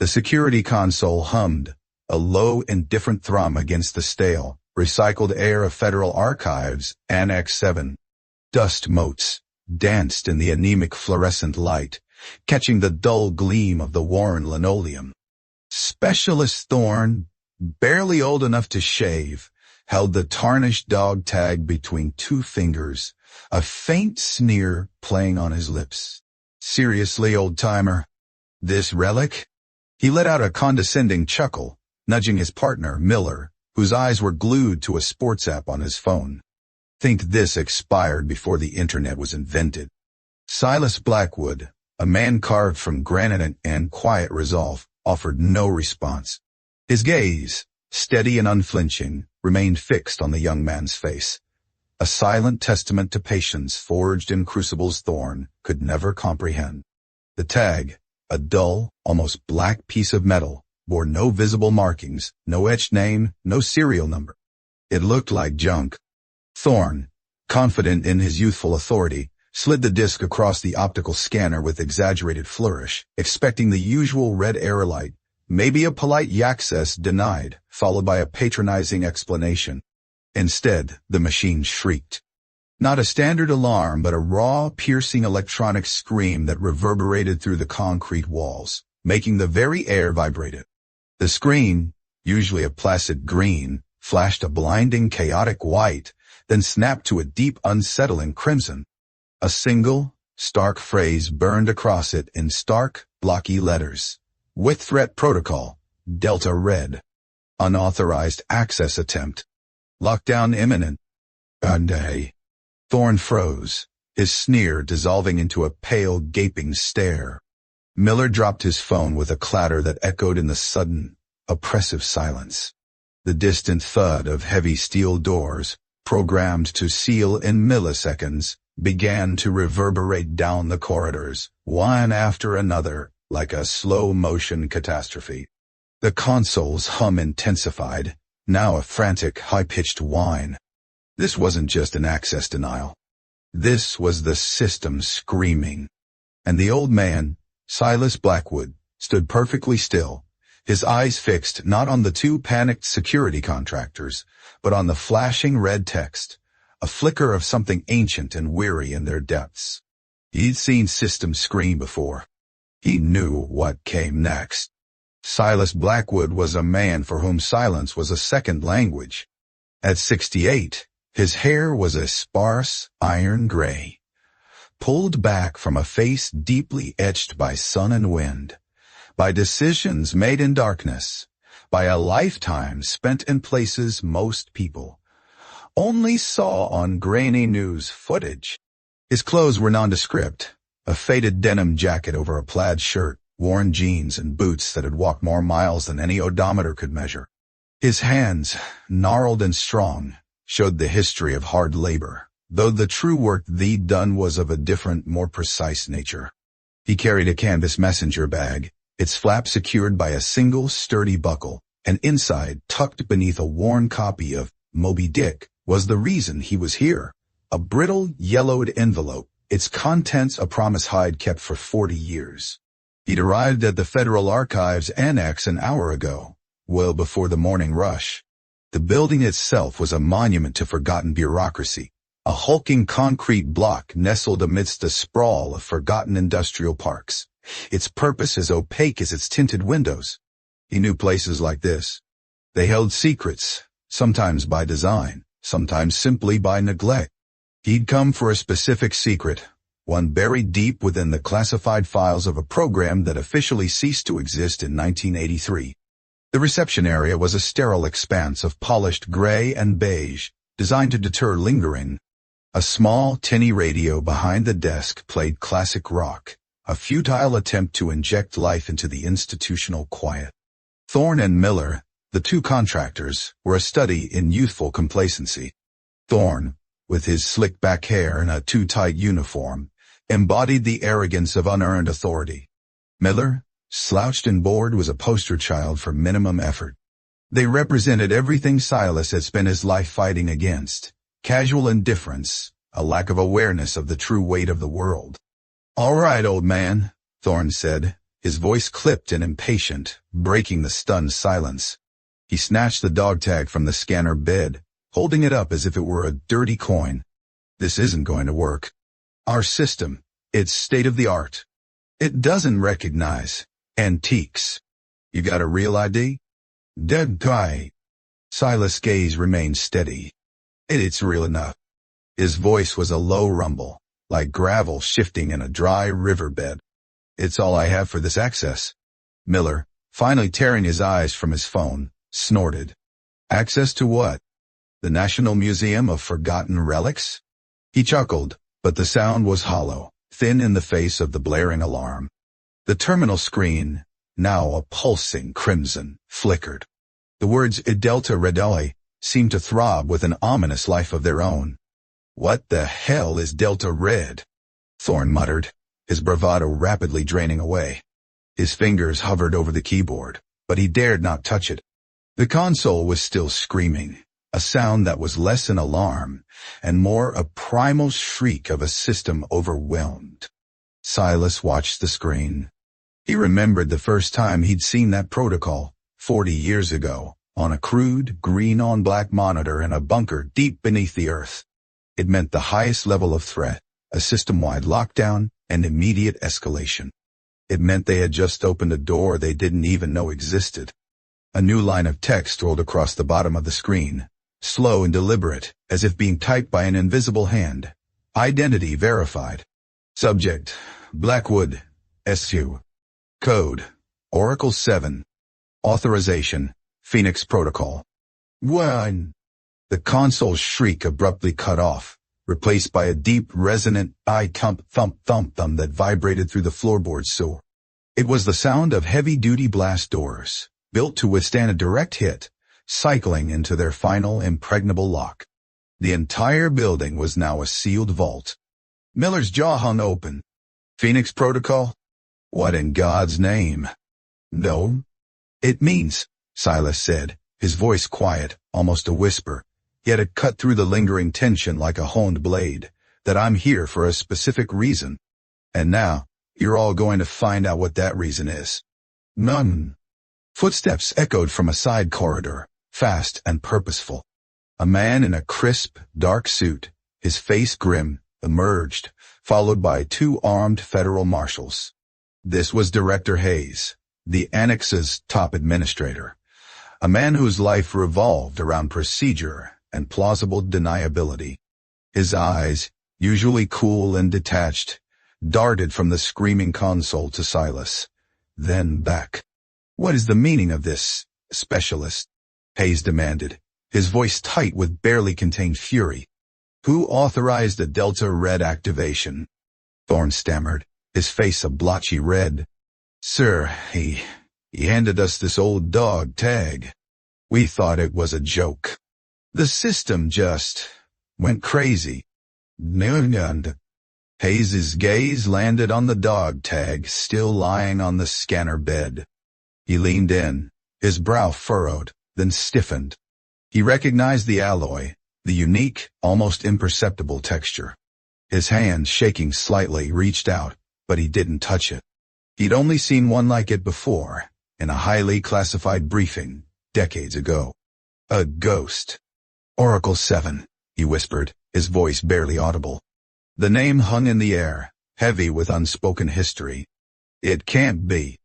The security console hummed, a low, indifferent thrum against the stale, recycled air of Federal Archives Annex 7. Dust motes danced in the anemic fluorescent light, catching the dull gleam of the worn linoleum. Specialist Thorne, barely old enough to shave, held the tarnished dog tag between two fingers, a faint sneer playing on his lips. Seriously, old-timer? This relic? He let out a condescending chuckle, nudging his partner, Miller, whose eyes were glued to a sports app on his phone. Think this expired before the internet was invented. Silas Blackwood, a man carved from granite and quiet resolve, offered no response. His gaze, steady and unflinching, remained fixed on the young man's face. A silent testament to patience forged in crucibles Thorne could never comprehend. The tag, a dull, almost black piece of metal, bore no visible markings, no etched name, no serial number. It looked like junk. Thorne, confident in his youthful authority, slid the disc across the optical scanner with exaggerated flourish, expecting the usual red error light, maybe a polite access denied, followed by a patronizing explanation. Instead, the machine shrieked. Not a standard alarm, but a raw, piercing electronic scream that reverberated through the concrete walls, making the very air vibrate. The screen, usually a placid green, flashed a blinding, chaotic white, then snapped to a deep, unsettling crimson. A single, stark phrase burned across it in stark, blocky letters. With threat protocol, Delta Red. Unauthorized access attempt. Lockdown imminent. Monday. Thorne froze, his sneer dissolving into a pale, gaping stare. Miller dropped his phone with a clatter that echoed in the sudden, oppressive silence. The distant thud of heavy steel doors, programmed to seal in milliseconds, began to reverberate down the corridors, one after another, like a slow-motion catastrophe. The console's hum intensified, now a frantic, high-pitched whine. This wasn't just an access denial. This was the system screaming. And the old man, Silas Blackwood, stood perfectly still, his eyes fixed not on the two panicked security contractors, but on the flashing red text, a flicker of something ancient and weary in their depths. He'd seen systems scream before. He knew what came next. Silas Blackwood was a man for whom silence was a second language. At 68, his hair was a sparse iron gray, pulled back from a face deeply etched by sun and wind, by decisions made in darkness, by a lifetime spent in places most people only saw on grainy news footage. His clothes were nondescript, a faded denim jacket over a plaid shirt, worn jeans and boots that had walked more miles than any odometer could measure. His hands, gnarled and strong, showed the history of hard labor, though the true work they'd done was of a different, more precise nature. He carried a canvas messenger bag, its flap secured by a single sturdy buckle, and inside, tucked beneath a worn copy of Moby Dick, was the reason he was here. A brittle, yellowed envelope, its contents a promise Hyde kept for 40 years. He'd arrived at the Federal Archives Annex an hour ago, well before the morning rush. The building itself was a monument to forgotten bureaucracy, a hulking concrete block nestled amidst a sprawl of forgotten industrial parks, its purpose as opaque as its tinted windows. He knew places like this. They held secrets, sometimes by design, sometimes simply by neglect. He'd come for a specific secret, one buried deep within the classified files of a program that officially ceased to exist in 1983. The reception area was a sterile expanse of polished gray and beige, designed to deter lingering. A small, tinny radio behind the desk played classic rock, a futile attempt to inject life into the institutional quiet. Thorne and Miller, the two contractors, were a study in youthful complacency. Thorne, with his slick-back hair and a too-tight uniform, embodied the arrogance of unearned authority. Miller, slouched and bored, was a poster child for minimum effort. They represented everything Silas had spent his life fighting against: casual indifference, a lack of awareness of the true weight of the world. "All right, old man," Thorne said, His voice clipped and impatient, breaking the stunned silence. He snatched the dog tag from the scanner bed, holding it up as if it were a dirty coin. This isn't going to work. Our system, it's state-of-the-art. It doesn't recognize antiques. You got a real ID? Dead guy. Silas' gaze remained steady. It's real enough. His voice was a low rumble, like gravel shifting in a dry riverbed. It's all I have for this access. Miller, finally tearing his eyes from his phone, snorted. Access to what? The National Museum of Forgotten Relics? He chuckled, but the sound was hollow, thin in the face of the blaring alarm. The terminal screen, now a pulsing crimson, flickered. The words Delta Redoi seemed to throb with an ominous life of their own. What the hell is Delta Red? Thorne muttered, his bravado rapidly draining away. His fingers hovered over the keyboard, but he dared not touch it. The console was still screaming, a sound that was less an alarm and more a primal shriek of a system overwhelmed. Silas watched the screen. He remembered the first time he'd seen that protocol, 40 years ago, on a crude, green-on-black monitor in a bunker deep beneath the earth. It meant the highest level of threat, a system-wide lockdown, and immediate escalation. It meant they had just opened a door they didn't even know existed. A new line of text rolled across the bottom of the screen, slow and deliberate, as if being typed by an invisible hand. Identity verified. Subject, Blackwood, SU. Code, Oracle 7. Authorization, Phoenix Protocol. 1. The console's shriek abruptly cut off, replaced by a deep, resonant thump-thump-thump-thump that vibrated through the floorboard sewer. It was the sound of heavy-duty blast doors, built to withstand a direct hit, cycling into their final impregnable lock. The entire building was now a sealed vault. Miller's jaw hung open. Phoenix Protocol? What in God's name? No. It means, Silas said, his voice quiet, almost a whisper, yet it cut through the lingering tension like a honed blade, that I'm here for a specific reason. And now, you're all going to find out what that reason is. None. Footsteps echoed from a side corridor, fast and purposeful. A man in a crisp, dark suit, his face grim, emerged, followed by 2 armed federal marshals. This was Director Hayes, the Annex's top administrator, a man whose life revolved around procedure and plausible deniability. His eyes, usually cool and detached, darted from the screaming console to Silas, then back. What is the meaning of this, specialist? Hayes demanded, his voice tight with barely contained fury. Who authorized the Delta Red activation? Thorne stammered, his face a blotchy red. Sir, he handed us this old dog tag. We thought it was a joke. The system just went crazy. And Hayes's gaze landed on the dog tag still lying on the scanner bed. He leaned in, his brow furrowed, then stiffened. He recognized the alloy, the unique, almost imperceptible texture. His hand, shaking slightly, reached out, but he didn't touch it. He'd only seen one like it before, in a highly classified briefing, decades ago. A ghost. Oracle 7, he whispered, his voice barely audible. The name hung in the air, heavy with unspoken history. It can't be.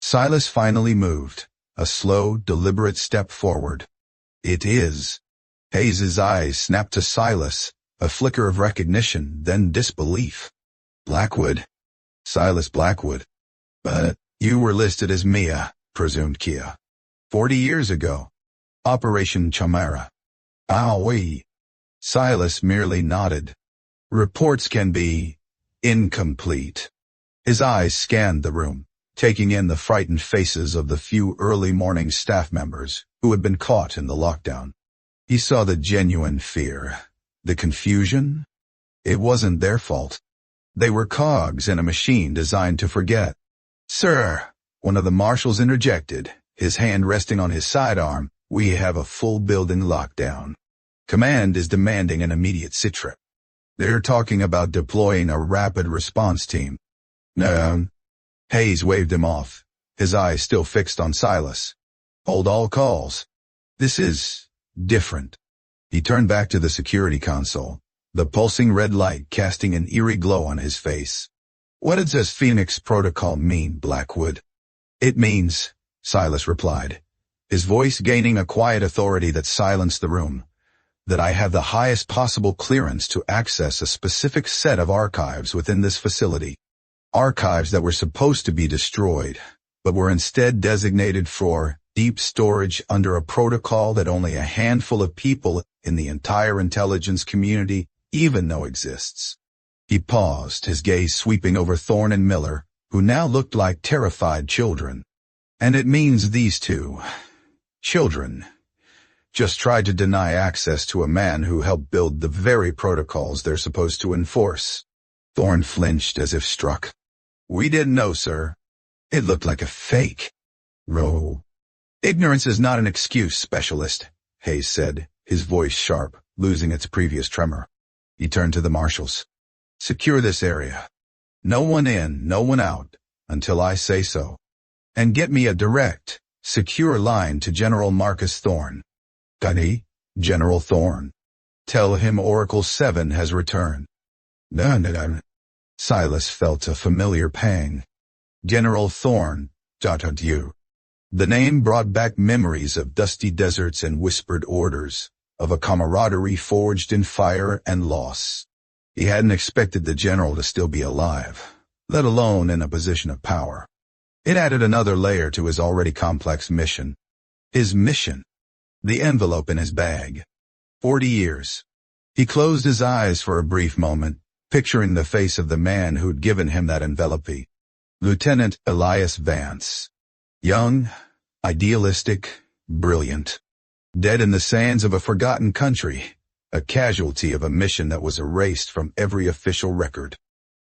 Silas finally moved, a slow, deliberate step forward. It is. Hayes's eyes snapped to Silas, a flicker of recognition, then disbelief. Blackwood. Silas Blackwood. But you were listed as Mia, presumed Kia. 40 years ago. Operation Chimera. Ah, oui. Silas merely nodded. Reports can be incomplete. His eyes scanned the room, taking in the frightened faces of the few early morning staff members who had been caught in the lockdown. He saw the genuine fear, the confusion. It wasn't their fault. They were cogs in a machine designed to forget. Sir, one of the marshals interjected, his hand resting on his sidearm, we have a full building lockdown. Command is demanding an immediate sitrep. They're talking about deploying a rapid response team. No. Hayes waved him off, his eyes still fixed on Silas. Hold all calls. This is different. He turned back to the security console, the pulsing red light casting an eerie glow on his face. What does this Phoenix Protocol mean, Blackwood? It means, Silas replied, his voice gaining a quiet authority that silenced the room, that I have the highest possible clearance to access a specific set of archives within this facility. Archives that were supposed to be destroyed, but were instead designated for deep storage under a protocol that only a handful of people in the entire intelligence community even know exists. He paused, his gaze sweeping over Thorne and Miller, who now looked like terrified children. And it means these two children just tried to deny access to a man who helped build the very protocols they're supposed to enforce. Thorne flinched as if struck. We didn't know, sir. It looked like a fake. Row. Ignorance is not an excuse, specialist, Hayes said, his voice sharp, losing its previous tremor. He turned to the marshals. Secure this area. No one in, no one out, until I say so. And get me a direct, secure line to General Marcus Thorne. Gunny, General Thorne. Tell him Oracle 7 has returned. No. Silas felt a familiar pang. General Thorne, you. The name brought back memories of dusty deserts and whispered orders, of a camaraderie forged in fire and loss. He hadn't expected the general to still be alive, let alone in a position of power. It added another layer to his already complex mission. His mission. The envelope in his bag. 40 years. He closed his eyes for a brief moment, picturing the face of the man who'd given him that envelope. Lieutenant Elias Vance. Young, idealistic, brilliant. Dead in the sands of a forgotten country, a casualty of a mission that was erased from every official record.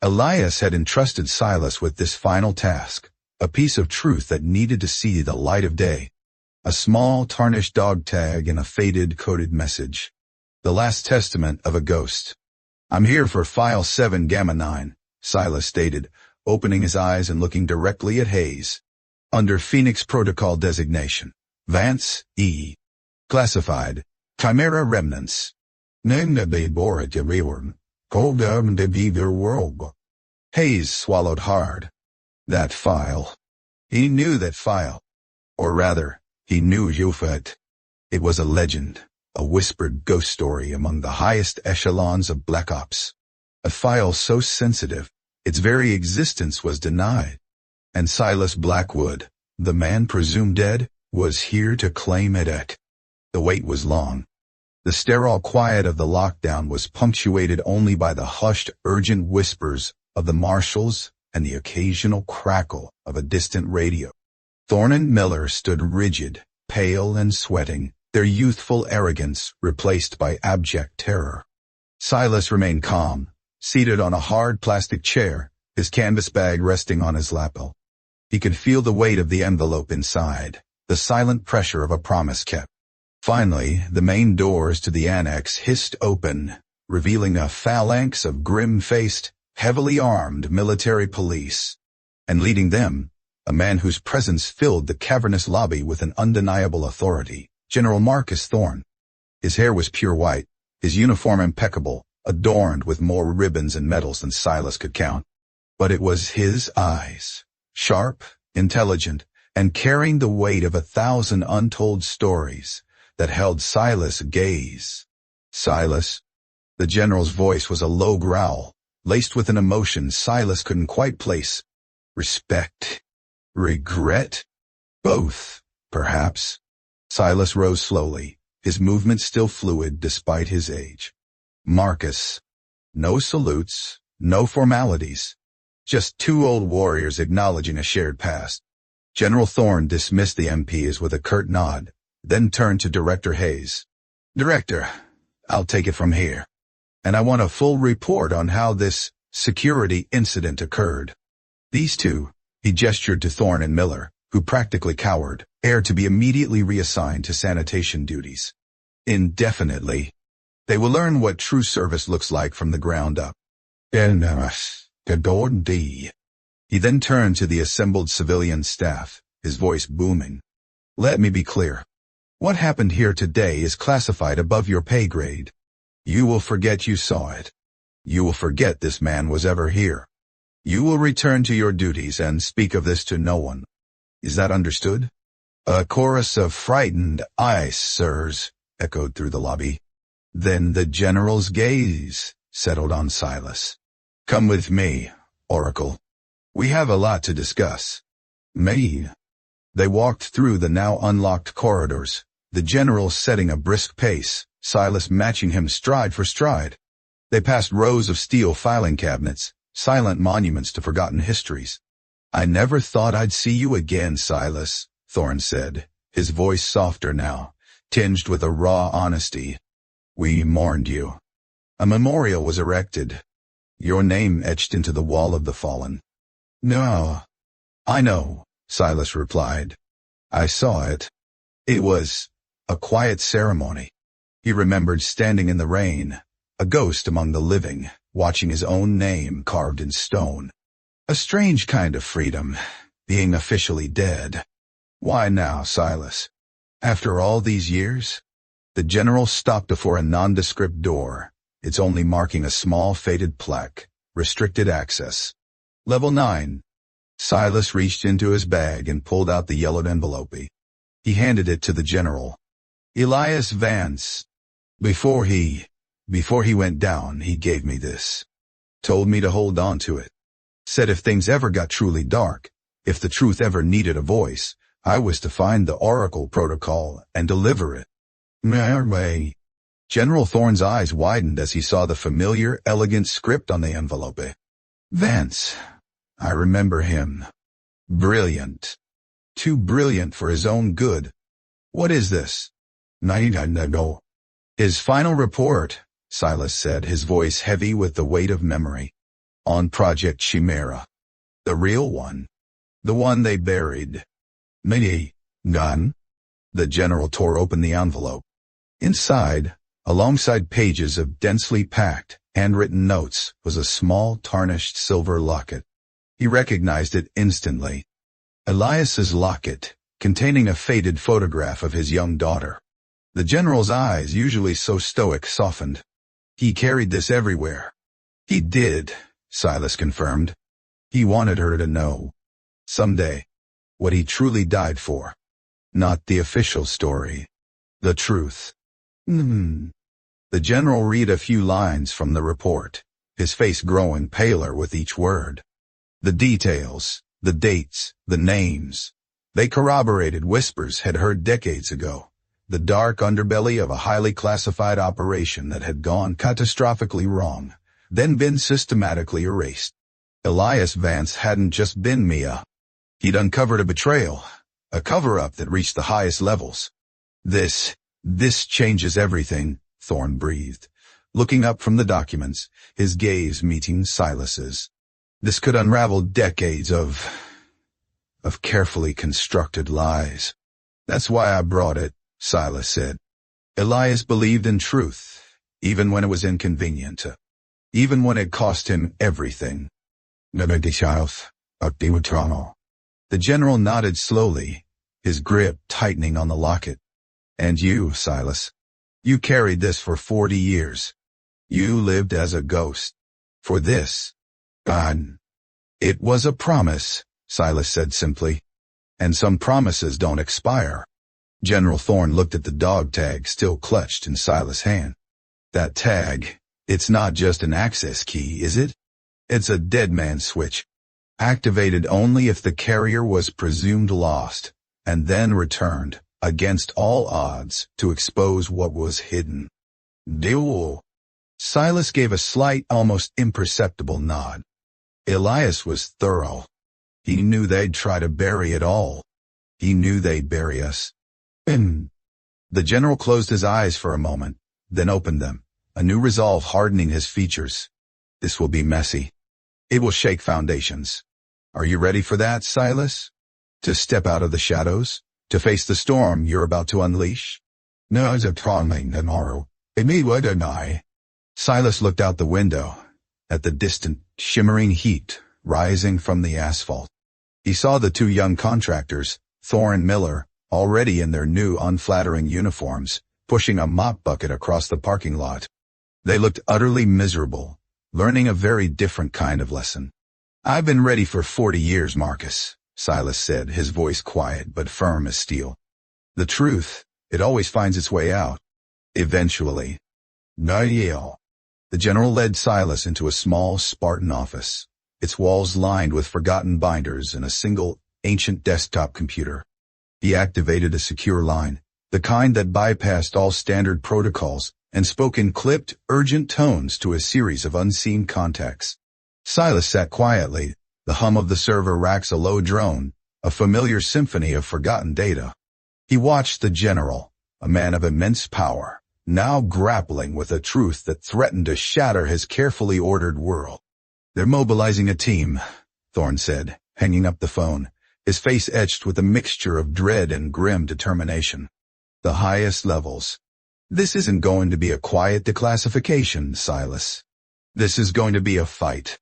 Elias had entrusted Silas with this final task, a piece of truth that needed to see the light of day. A small tarnished dog tag and a faded coded message. The last testament of a ghost. I'm here for File 7 Gamma 9, Silas stated, opening his eyes and looking directly at Hayes. Under Phoenix Protocol designation. Vance, E. Classified. Chimera Remnants. Name the Bora de Reorn. Called to be their world. Hayes swallowed hard. That file. He knew that file. Or rather, he knew Yufet. It was a legend, a whispered ghost story among the highest echelons of Black Ops. A file so sensitive, its very existence was denied. And Silas Blackwood, the man presumed dead, was here to claim it. The wait was long. The sterile quiet of the lockdown was punctuated only by the hushed, urgent whispers of the marshals and the occasional crackle of a distant radio. Thorne and Miller stood rigid, pale and sweating, their youthful arrogance replaced by abject terror. Silas remained calm, seated on a hard plastic chair, his canvas bag resting on his lapel. He could feel the weight of the envelope inside, the silent pressure of a promise kept. Finally, the main doors to the annex hissed open, revealing a phalanx of grim-faced, heavily armed military police. And leading them, a man whose presence filled the cavernous lobby with an undeniable authority, General Marcus Thorne. His hair was pure white, his uniform impeccable, adorned with more ribbons and medals than Silas could count. But it was his eyes, sharp, intelligent, and carrying the weight of 1,000 untold stories, that held Silas' gaze. Silas. The general's voice was a low growl, laced with an emotion Silas couldn't quite place. Respect. Regret. Both, perhaps. Silas rose slowly, his movement still fluid despite his age. Marcus. No salutes, no formalities. Just two old warriors acknowledging a shared past. General Thorne dismissed the MPs with a curt nod, then turned to Director Hayes. Director, I'll take it from here. And I want a full report on how this security incident occurred. These two, he gestured to Thorne and Miller, who practically cowered, ere to be immediately reassigned to sanitation duties. Indefinitely. They will learn what true service looks like from the ground up. He then turned to the assembled civilian staff, his voice booming. Let me be clear. What happened here today is classified above your pay grade. You will forget you saw it. You will forget this man was ever here. You will return to your duties and speak of this to no one. Is that understood? A chorus of frightened "Aye, sirs," echoed through the lobby. Then the general's gaze settled on Silas. Come with me, Oracle. We have a lot to discuss. Me. They walked through the now unlocked corridors, the general setting a brisk pace, Silas matching him stride for stride. They passed rows of steel filing cabinets, silent monuments to forgotten histories. I never thought I'd see you again, Silas, Thorne said, his voice softer now, tinged with a raw honesty. We mourned you. A memorial was erected, your name etched into the wall of the fallen. No. I know, Silas replied. I saw it. It was a quiet ceremony. He remembered standing in the rain, a ghost among the living, watching his own name carved in stone. A strange kind of freedom, being officially dead. Why now, Silas? After all these years? The general stopped before a nondescript door, its only marking a small faded plaque, restricted access. Level 9. Silas reached into his bag and pulled out the yellowed envelope. He handed it to the general. Elias Vance. Before he went down, he gave me this. Told me to hold on to it. Said if things ever got truly dark, if the truth ever needed a voice, I was to find the Oracle protocol and deliver it. Merway. General Thorne's eyes widened as he saw the familiar, elegant script on the envelope. Vance. I remember him. Brilliant. Too brilliant for his own good. What is this? No. His final report, Silas said, his voice heavy with the weight of memory. On Project Chimera. The real one. The one they buried. Me. None. The general tore open the envelope. Inside, alongside pages of densely packed, handwritten notes, was a small tarnished silver locket. He recognized it instantly. Elias's locket, containing a faded photograph of his young daughter. The general's eyes, usually so stoic, softened. He carried this everywhere. He did, Silas confirmed. He wanted her to know. Someday. What he truly died for. Not the official story. The truth. The general read a few lines from the report, his face growing paler with each word. The details, the dates, the names. They corroborated whispers had heard decades ago. The dark underbelly of a highly classified operation that had gone catastrophically wrong, then been systematically erased. Elias Vance hadn't just been Mia. He'd uncovered a betrayal, a cover-up that reached the highest levels. This changes everything, Thorne breathed, looking up from the documents, his gaze meeting Silas's. This could unravel decades of carefully constructed lies. That's why I brought it, Silas said. Elias believed in truth, even when it was inconvenient, even when it cost him everything. The general nodded slowly, his grip tightening on the locket. And you, Silas, you carried this for 40 years. You lived as a ghost. For this. God. It was a promise, Silas said simply. And some promises don't expire. General Thorne looked at the dog tag still clutched in Silas' hand. That tag, it's not just an access key, is it? It's a dead man switch. Activated only if the carrier was presumed lost, and then returned, against all odds, to expose what was hidden. Deal. Silas gave a slight, almost imperceptible nod. Elias was thorough. He knew they'd try to bury it all. He knew they'd bury us. The general closed his eyes for a moment, then opened them, a new resolve hardening his features. This will be messy. It will shake foundations. Are you ready for that, Silas? To step out of the shadows? To face the storm you're about to unleash? No, it's a troubling tomorrow. Me would I. Silas looked out the window, at the distant, shimmering heat, rising from the asphalt. He saw the two young contractors, Thorne and Miller, already in their new unflattering uniforms, pushing a mop bucket across the parking lot. They looked utterly miserable, learning a very different kind of lesson. "I've been ready for 40 years, Marcus," Silas said, his voice quiet but firm as steel. "The truth, it always finds its way out. Eventually." "No." The general led Silas into a small, Spartan office, its walls lined with forgotten binders and a single, ancient desktop computer. He activated a secure line, the kind that bypassed all standard protocols, and spoke in clipped, urgent tones to a series of unseen contacts. Silas sat quietly, the hum of the server racks a low drone, a familiar symphony of forgotten data. He watched the general, a man of immense power, now grappling with a truth that threatened to shatter his carefully ordered world. "They're mobilizing a team," Thorne said, hanging up the phone, his face etched with a mixture of dread and grim determination. "The highest levels. This isn't going to be a quiet declassification, Silas. This is going to be a fight."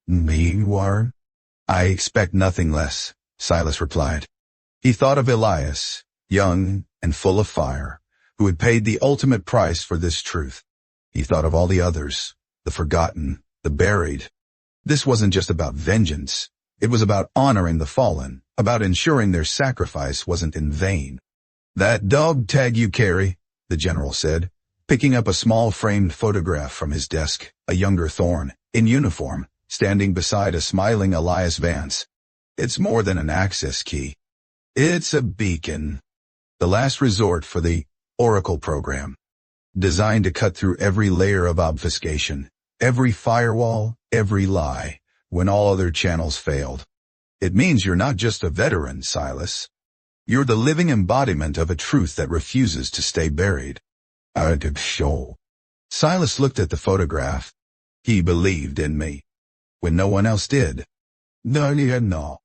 "Me, Warren?" "I expect nothing less," Silas replied. He thought of Elias, young and full of fire, who had paid the ultimate price for this truth. He thought of all the others, the forgotten, the buried. This wasn't just about vengeance. It was about honoring the fallen, about ensuring their sacrifice wasn't in vain. "That dog tag you carry," the general said, picking up a small framed photograph from his desk, a younger Thorne, in uniform, standing beside a smiling Elias Vance. "It's more than an access key. It's a beacon. The last resort for the Oracle program, designed to cut through every layer of obfuscation, every firewall, every lie, when all other channels failed. It means you're not just a veteran, Silas. You're the living embodiment of a truth that refuses to stay buried." "Show." Silas looked at the photograph. "He believed in me, when no one else did." No.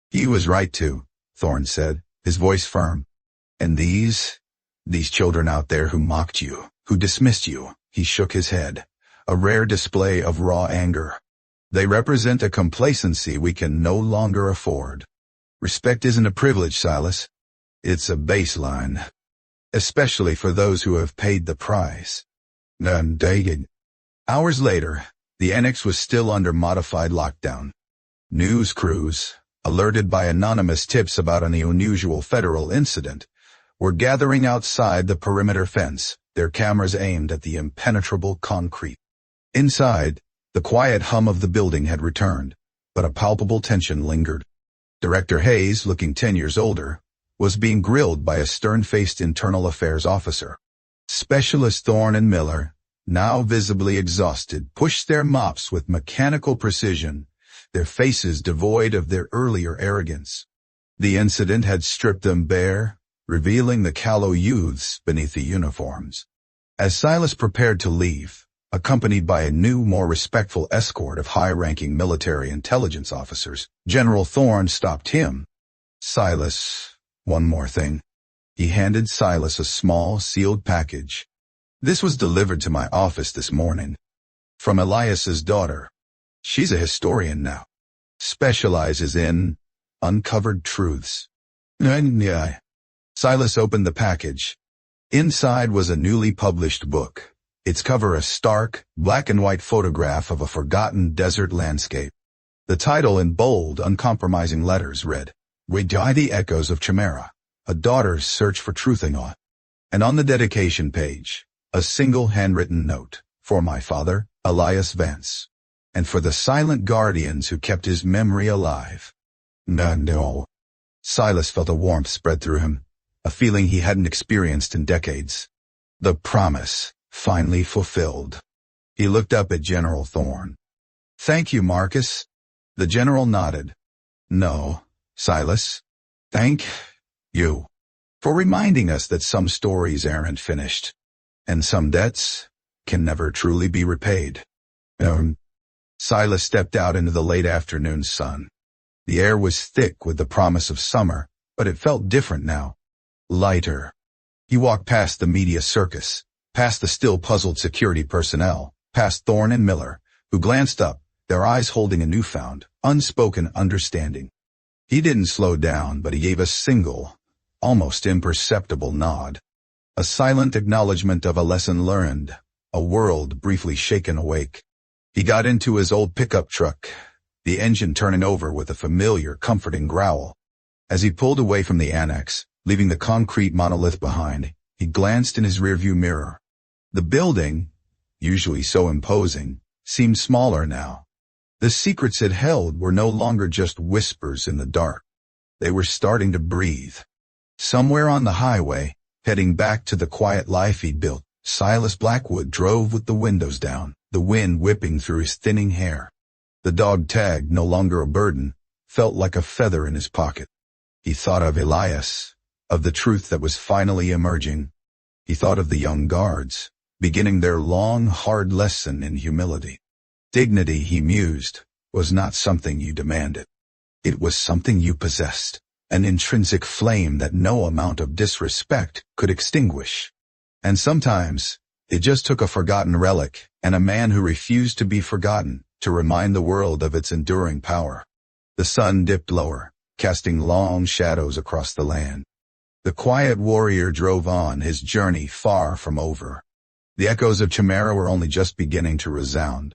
"He was right to," Thorne said, his voice firm. "And these children out there who mocked you, who dismissed you," he shook his head, a rare display of raw anger. "They represent a complacency we can no longer afford. Respect isn't a privilege, Silas. It's a baseline. Especially for those who have paid the price." Hours later, the Annex was still under modified lockdown. News crews, alerted by anonymous tips about an unusual federal incident, were gathering outside the perimeter fence, their cameras aimed at the impenetrable concrete. Inside, the quiet hum of the building had returned, but a palpable tension lingered. Director Hayes, looking 10 years older, was being grilled by a stern-faced internal affairs officer. Specialist Thorne and Miller, now visibly exhausted, pushed their mops with mechanical precision, their faces devoid of their earlier arrogance. The incident had stripped them bare, revealing the callow youths beneath the uniforms. As Silas prepared to leave, accompanied by a new, more respectful escort of high-ranking military intelligence officers, General Thorne stopped him. "Silas, one more thing." He handed Silas a small, sealed package. "This was delivered to my office this morning. From Elias's daughter. She's a historian now. Specializes in uncovered truths." Silas opened the package. Inside was a newly published book, its cover a stark, black-and-white photograph of a forgotten desert landscape. The title in bold, uncompromising letters read, "We die the echoes of Chimera, a daughter's search for truth in awe." And on the dedication page, a single handwritten note, "For my father, Elias Vance, and for the silent guardians who kept his memory alive." No. Silas felt a warmth spread through him, a feeling he hadn't experienced in decades. The promise, finally fulfilled. He looked up at General Thorne. "Thank you, Marcus." The general nodded. "No, Silas. Thank you for reminding us that some stories aren't finished, and some debts can never truly be repaid." Silas stepped out into the late afternoon sun. The air was thick with the promise of summer, but it felt different now. Lighter. He walked past the media circus, past the still puzzled security personnel, past Thorne and Miller, who glanced up, their eyes holding a newfound, unspoken understanding. He didn't slow down, but he gave a single, almost imperceptible nod. A silent acknowledgement of a lesson learned, a world briefly shaken awake. He got into his old pickup truck, the engine turning over with a familiar, comforting growl. As he pulled away from the annex, leaving the concrete monolith behind, he glanced in his rearview mirror. The building, usually so imposing, seemed smaller now. The secrets it held were no longer just whispers in the dark. They were starting to breathe. Somewhere on the highway, heading back to the quiet life he'd built, Silas Blackwood drove with the windows down, the wind whipping through his thinning hair. The dog tag, no longer a burden, felt like a feather in his pocket. He thought of Elias, of the truth that was finally emerging. He thought of the young guards, beginning their long, hard lesson in humility. Dignity, he mused, was not something you demanded. It was something you possessed, an intrinsic flame that no amount of disrespect could extinguish. And sometimes, it just took a forgotten relic, and a man who refused to be forgotten, to remind the world of its enduring power. The sun dipped lower, casting long shadows across the land. The quiet warrior drove on, his journey far from over. The echoes of Chimera were only just beginning to resound.